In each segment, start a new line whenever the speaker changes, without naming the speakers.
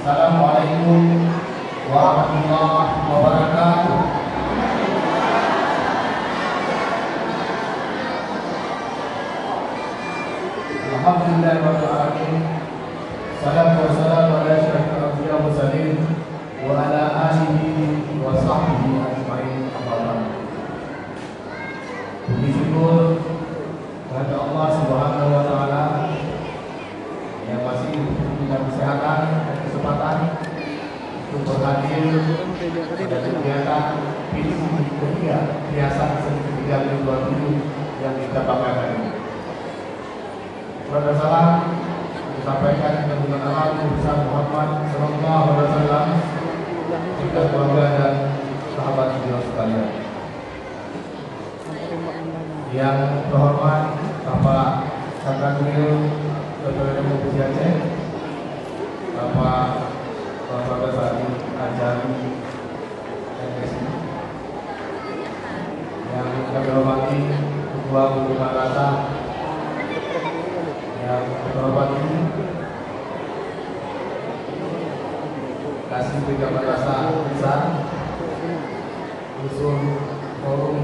Assalamualaikum warahmatullahi wabarakatuh. Alhamdulillahirabbil alamin. Salatu wassalamu ala asyrafil anbiya'i wal mursalin wa ala alihi wa sahbihi ajma'in. Puji syukur kepada Allah Subhanahu wa taala yang masih memberikan kesehatan dan kesempatan untuk berhadir pada kegiatan visi ketiga Yayasan Seni Ketiga 2020 yang kita banggakan ini. Salam salam disampaikan kepada Tuhan Allah Nabi Muhammad Sallallahu Alaihi Wasallam, juga keluarga dan sahabat beliau sekalian. Yang terhormat Bapak Kanwil Dr. Republik Aceh, Bapak Sadi Ajari MSI, yang kami hormati Ketua Budi Rasa, yang kami hormati Kasih Pejabat Rasa Besar, usul forum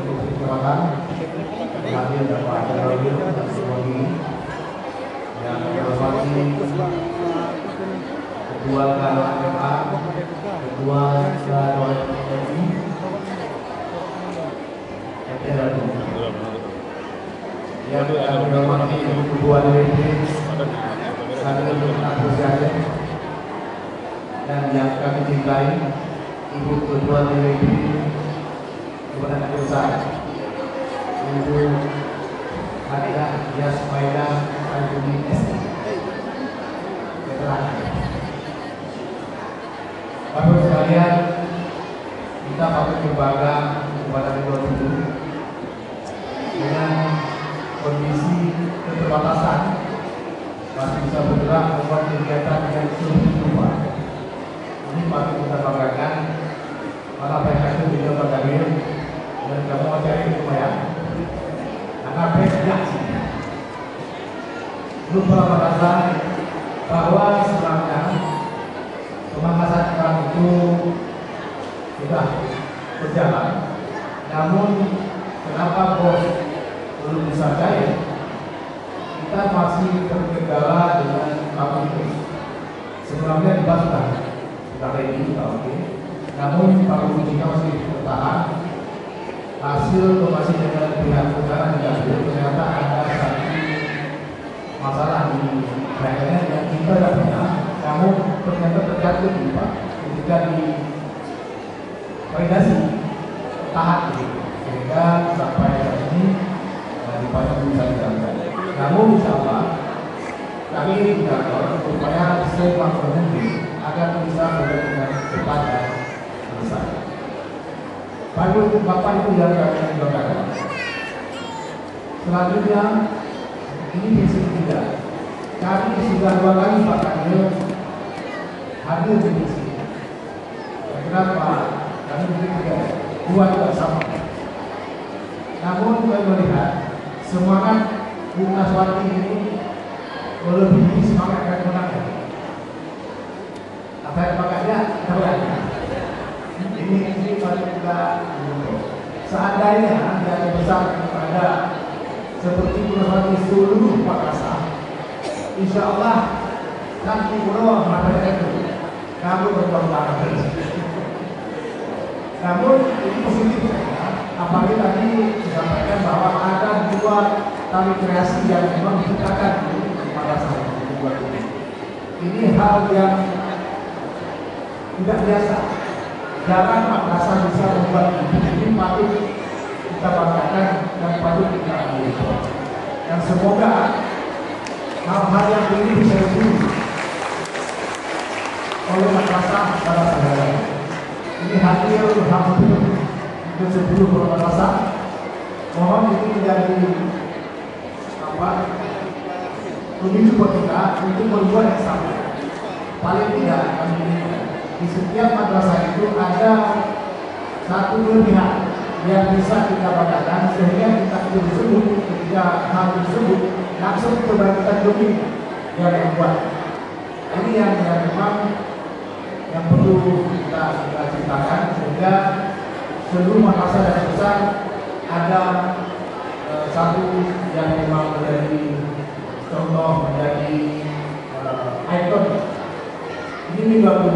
perwakilan hadir Bapak Darwil dan semuanya yang hormati Ketua KMA, Ketua KMI, yang kami hormati Ketua DPD Asosiasi, dan yang kami cintai Ibu Ketua DPD Kabupaten Besar, Ibu Hadia Yasmaida Al-Juni SI. Bapak sekalian, kita patut berbangga kepada kedua kubu dengan kondisi keterbatasan masih bisa bergerak membuat kegiatan yang sungguh luar. Ini patut kita banggakan. Malah PKS itu juga berdamil dan kamu mau cari lumayan. Anak tidak sih. Lupa merasa bahwa sebenarnya pemangkasan perang itu sudah berjalan. Namun kenapa bos belum bisa cair? Kita masih terkendala dengan itu. Sebenarnya dibantah kita ready, oke. Namun Pak Guru kita masih bertahan. Hasil komunikasi dengan pihak negara diambil, ternyata ada satu masalah di daerahnya yang kita tidak punya. Namun ternyata terjadi Pak ketika di validasi tahan sehingga sampai saat ini dipajang bisa dijalankan. Namun insya Allah kami indikator supaya seimbang mungkin agar bisa berjalan cepat dan selesai. Bapak itu yang kami banggakan. Selanjutnya ini misi ketiga. Kami sudah 2 kali Pak Kanwil hadir di sini. Kenapa? Kami ketiga, 2 juga sama. Namun kami melihat semangat Bu Naswati ini melebihi semangat yang menang. Apa yang makanya terlihat? Ini patut kita seandainya yang besar kepada seperti Bu Naswati seluruh Makassar, insya Allah nanti Pulau Makassar itu kamu berkembang terus. Namun ini positif, apalagi tadi disampaikan bahwa ada 2 tali kreasi yang memang diciptakan di Makassar. Ini hal yang tidak biasa. Jarang Makassar bisa membuat ini, patut kita banggakan dan patut kita ambil. Dan semoga hal-hal yang ini bisa diberi oleh Makassar pada saudara. Ini hadir hampir ke 10 Kota Makassar. Mohon ini menjadi pemicu buat kita untuk berbuat yang sama. Paling tidak di setiap madrasah itu ada satu kelebihan yang bisa kita banggakan sehingga kita tersebut ketika hal tersebut langsung kebangkitan lebih yang membuat ini yang memang seluruh madrasah dan besar ada satu yang memang menjadi contoh, menjadi ikon. Ini juga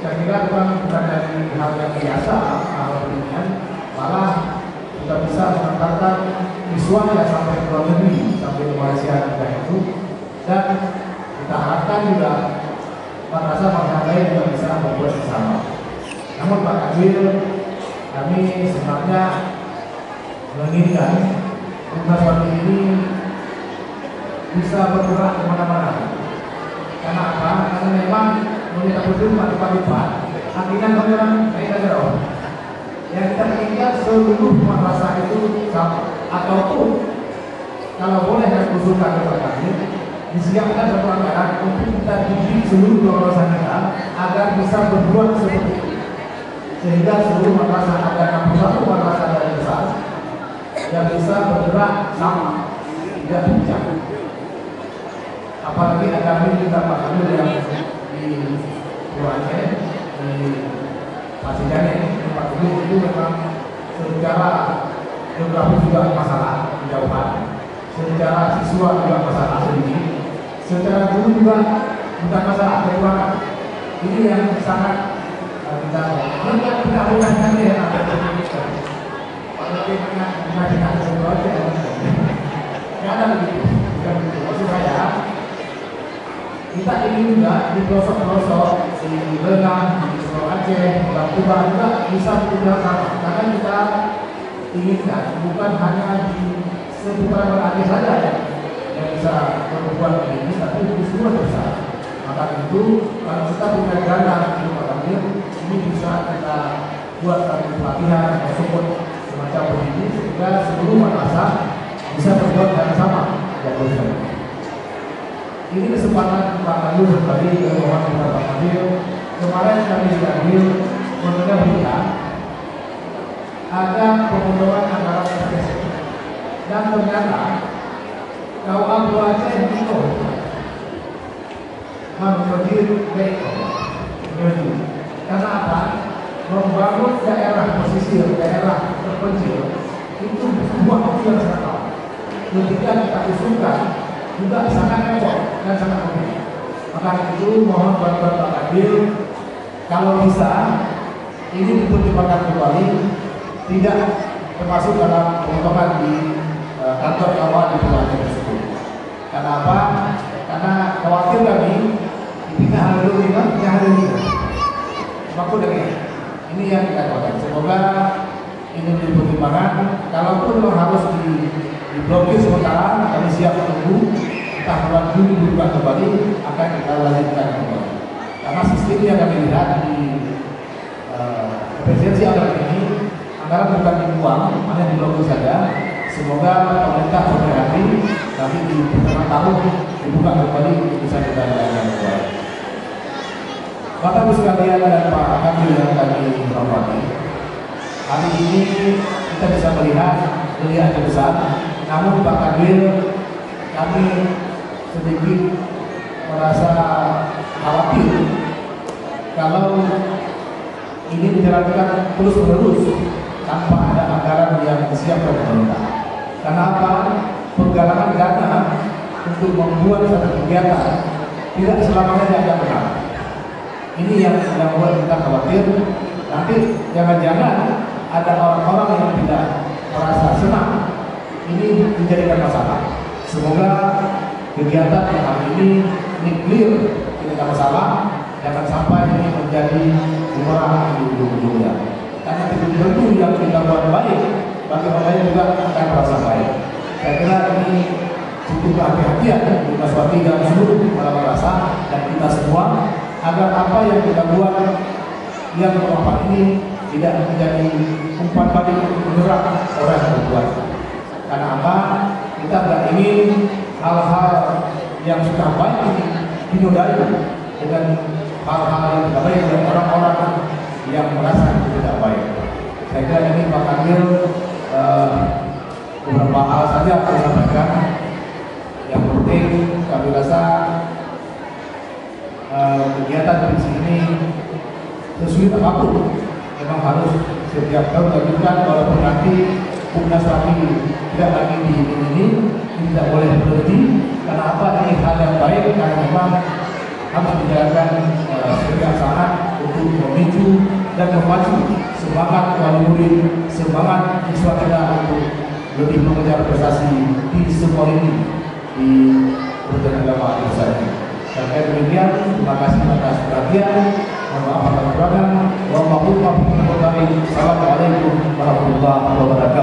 saya kira bukan dari hal yang biasa, hal beginian, malah kita bisa mengantarkan siswa yang sampai ke luar negeri, sampai ke Malaysia juga itu, dan kita harapkan juga madrasah lain juga bisa membuat bersama. Namun Pak Kadil, kami sebenarnya menginginkan tugas seperti ini bisa bergerak kemana-mana. Karena apa? Karena memang meminta berjumpa tempat-tempat, akhirnya kami orang jauh. Yang kita inginkan seluruh madrasah itu sama, ataupun kalau boleh yang usulkan kepada kami, disiapkan satu anggaran untuk kita didik seluruh madrasah kita agar bisa berbuat seperti itu, sehingga seluruh madrasah ada 61 madrasah dari besar yang bisa bergerak sama, tidak bincang. Apalagi ada kita Pak Kamil yang di Aceh, di Pasijane, tempat itu memang secara geografi juga masalah kejauhan, secara siswa juga masalah sedikit, secara guru juga bukan masalah kekurangan. Ini yang sangat kita bukan nanti ya, kalau kita dengan sesuatu ya ada begitu, bukan begitu. Maksud saya, kita ingin juga di pelosok-pelosok, di Lengang, di Pulau Aceh, di Tuban juga bisa bekerja sama. Karena kita inginkan bukan hanya di seputaran Aceh saja yang bisa berbuat ini, tapi di semua besar. Maka itu kalau kita punya dana ini bisa kita buat satu pelatihan atau support semacam begini sehingga seluruh madrasah bisa berbuat yang sama yang bersama. Ini kesempatan Pak Kadil tadi mohon kepada Pak Kadil. Kemarin kami diambil mendengar berita ada pemotongan anggaran PKS dan ternyata KUA Pulau Aceh itu menjadi BEO. Karena apa? Membangun daerah pesisir, daerah terpencil itu butuh waktu yang sangat lama. Ketika kita usulkan juga sangat repot dan sangat rumit. Maka itu mohon bantuan Pak Kadil, kalau bisa ini dipertimbangkan kembali, tidak termasuk dalam pemotongan di kantor kawan di Pulau Aceh tersebut. Karena apa? Karena khawatir kami ketika hari ini maksud dari ini yang kita khawatir. Semoga ini menjadi pertimbangan. Kalaupun harus diblokir sementara, kami siap menunggu entah bulan Juli dibuka kembali, akan kita lanjutkan kembali. Karena sistem yang kami lihat di presidensi anggaran ini, anggaran bukan dibuang, hanya diblokir saja. Semoga pemerintah berhati nanti di pertengahan tahun dibuka kembali bisa kita lakukan kembali. Bapak Ibu sekalian dan Pak Kadil yang kami hormati, hari ini kita bisa melihat beliau yang besar. Namun Pak Kadil, kami sedikit merasa khawatir kalau ini dijalankan terus-menerus tanpa ada anggaran yang disiapkan pemerintah. Karena apa? Penggalangan dana untuk membuat satu kegiatan tidak selamanya dianggap benar. Ini yang membuat kita khawatir. Nanti jangan-jangan ada orang-orang yang tidak merasa senang ini dijadikan masalah. Semoga kegiatan yang hari ini clear, tidak ada masalah, jangan sampai ini menjadi bumerang di ujung-ujungnya. Karena tentu yang kita buat baik, bagi orang lain juga akan merasa baik. Saya kira ini cukup hati-hatian di Maswati dan seluruh para madrasah dan kita semua, agar apa yang kita buat yang bermanfaat ini tidak menjadi umpan balik untuk menyerang orang yang berbuat. Karena apa? Kita tidak ingin hal-hal yang sudah baik ini dinodai dengan hal-hal yang tidak baik dari orang-orang yang merasa itu tidak baik. Saya kira ini Pak Kadil beberapa hal saja saya sampaikan. Yang penting kami rasa kegiatan di sini sesuai apapun memang harus setiap tahun dilakukan, walaupun nanti Bumnas lagi tidak lagi di ini tidak boleh berhenti. Karena apa? Ini hal yang baik karena memang harus dijalankan setiap saat untuk memicu dan memacu semangat wali murid, semangat siswa kita untuk lebih mengejar prestasi di semua ini di Perguruan Agama Indonesia. Dan demikian, terima kasih atas perhatian. Mohon maaf atas kekurangan. Wassalamualaikum warahmatullahi wabarakatuh.